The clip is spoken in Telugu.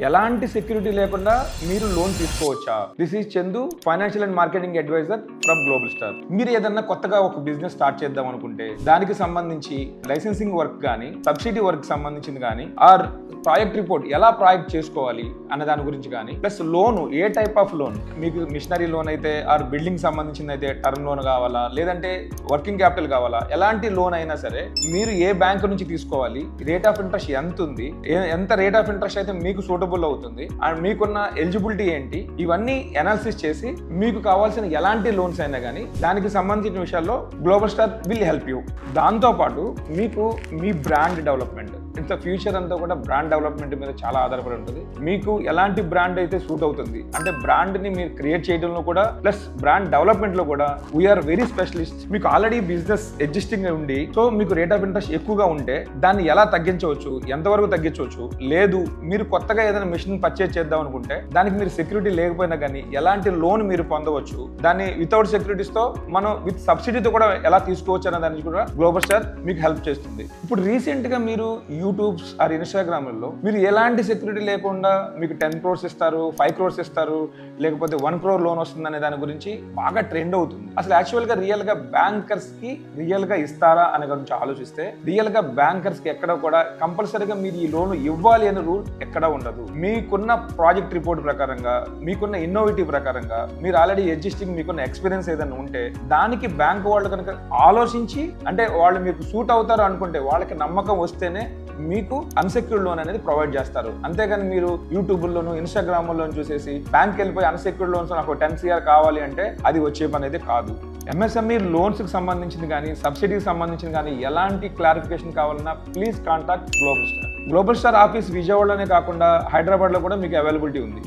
ఎలాంటి సెక్యూరిటీ లేకుండా మీరు లోన్ తీసుకోవచ్చా? This is Chandu, financial and marketing advisor from Global Star. మీరు ఏదన్నా కొత్తగా ఒక బిజినెస్ స్టార్ట్ చేద్దాం అనుకుంటే దానికి సంబంధించి లైసెన్సింగ్ వర్క్ కానీ, సబ్సిడీ వర్క్ సంబంధించింది కానీ, ఆర్ ప్రాజెక్ట్ రిపోర్ట్ ఎలా ప్రాజెక్ట్ చేసుకోవాలి అన్న దాని గురించి కానీ, plus loan A type of loan, మీకు మిషనరీ లోన్ అయితే ఆర్ బిల్డింగ్ సంబంధించింది అయితే టర్మ్ లోన్ కావాలా, లేదంటే వర్కింగ్ క్యాపిటల్ కావాలా, ఎలాంటి లోన్ అయినా సరే మీరు ఏ బ్యాంక్ నుంచి తీసుకోవాలి, రేట్ ఆఫ్ ఇంట్రెస్ట్ ఎంత ఉంది, ఎంత రేట్ ఆఫ్ ఇంట్రెస్ట్ అయితే మీకు సూటబుల్ అవుతుంది, అండ్ మీకున్న ఎలిజిబిలిటీ ఏంటి, ఇవన్నీ అనాలిసిస్ చేసి మీకు కావాల్సిన ఎలాంటి లోన్స్ అయినా కానీ దానికి సంబంధించిన విషయాల్లో global star will help you. దాంతోపాటు మీకు మీ బ్రాండ్ డెవలప్మెంట్, ఇంత ఫ్యూచర్ అంతా కూడా బ్రాండ్ డెవలప్మెంట్ మీద చాలా ఆధారపడి ఉంటుంది. మీకు ఎలాంటి బ్రాండ్ అయితే సూట్ అవుతుంది అంటే బ్రాండ్ ని మీరు క్రియేట్ చేయడంలో కూడా, ప్లస్ బ్రాండ్ డెవలప్మెంట్ లో కూడా వీఆర్ వెరీ స్పెషలిస్ట్. మీకు ఆల్రెడీ బిజినెస్ ఎగ్జిస్టింగ్ ఉండి, సో మీకు రేట్ ఆఫ్ ఇంట్రెస్ట్ ఎక్కువగా ఉంటే దాన్ని ఎలా తగ్గించవచ్చు, ఎంతవరకు తగ్గించవచ్చు, లేదు మీరు కొత్తగా ఏదైనా మిషన్ పర్చేజ్ చేద్దాం అనుకుంటే దానికి మీరు సెక్యూరిటీ లేకపోయినా కానీ ఎలాంటి లోన్ మీరు పొందవచ్చు, దాన్ని వితౌట్ సెక్యూరిటీస్ తో మనం విత్ సబ్సిడీతో కూడా ఎలా తీసుకోవచ్చు అన్న దానికి కూడా గ్లోబల్ స్టార్ మీకు హెల్ప్ చేస్తుంది. ఇప్పుడు రీసెంట్ గా మీరు యూట్యూబ్ ఆర్ ఇన్స్టాగ్రామ్లో మీరు ఎలాంటి సెక్యూరిటీ లేకుండా మీకు 10 crores ఇస్తారు, 5 crores ఇస్తారు, లేకపోతే 1 crore లోన్ వస్తుంది అనే దాని గురించి బాగా ట్రెండ్ అవుతుంది. అసలు యాక్చువల్గా రియల్గా బ్యాంకర్స్ కి రియల్గా ఇస్తారా అనే గురించి ఆలోచిస్తే రియల్గా బ్యాంకర్స్ కి ఎక్కడ కూడా కంపల్సరీగా మీరు ఈ లోన్ ఇవ్వాలి అనే రూల్ ఎక్కడ ఉండదు. మీకున్న ప్రాజెక్ట్ రిపోర్ట్ ప్రకారంగా, మీకున్న ఇన్నోవేటివ్ ప్రకారంగా, మీరు ఆల్రెడీ ఎగ్జిస్టింగ్ మీకున్న ఎక్స్పీరియన్స్ ఏదైనా ఉంటే దానికి బ్యాంక్ వాళ్ళు కనుక ఆలోచించి, అంటే వాళ్ళు మీకు సూట్ అవుతారు అనుకుంటే వాళ్ళకి నమ్మకం వస్తేనే మీకు అన్సెక్యూర్డ్ లోన్ అనేది ప్రొవైడ్ చేస్తారు. అంతేగాని మీరు యూట్యూబ్లోను ఇన్స్టాగ్రామ్లో చూసేసి బ్యాంక్ వెళ్ళిపోయి అన్సెక్యూర్డ్ లోన్స్ నాకు 10 CR కావాలి అంటే అది వచ్చే పని అయితే కాదు. ఎంఎస్ఎంఈ లోన్స్కి సంబంధించింది కానీ, సబ్సిడీకి సంబంధించింది కానీ ఎలాంటి క్లారిఫికేషన్ కావాలన్నా please contact Global Star. Global Star office విజయవాడలోనే కాకుండా హైదరాబాద్లో కూడా మీకు అవైలబిలిటీ ఉంది.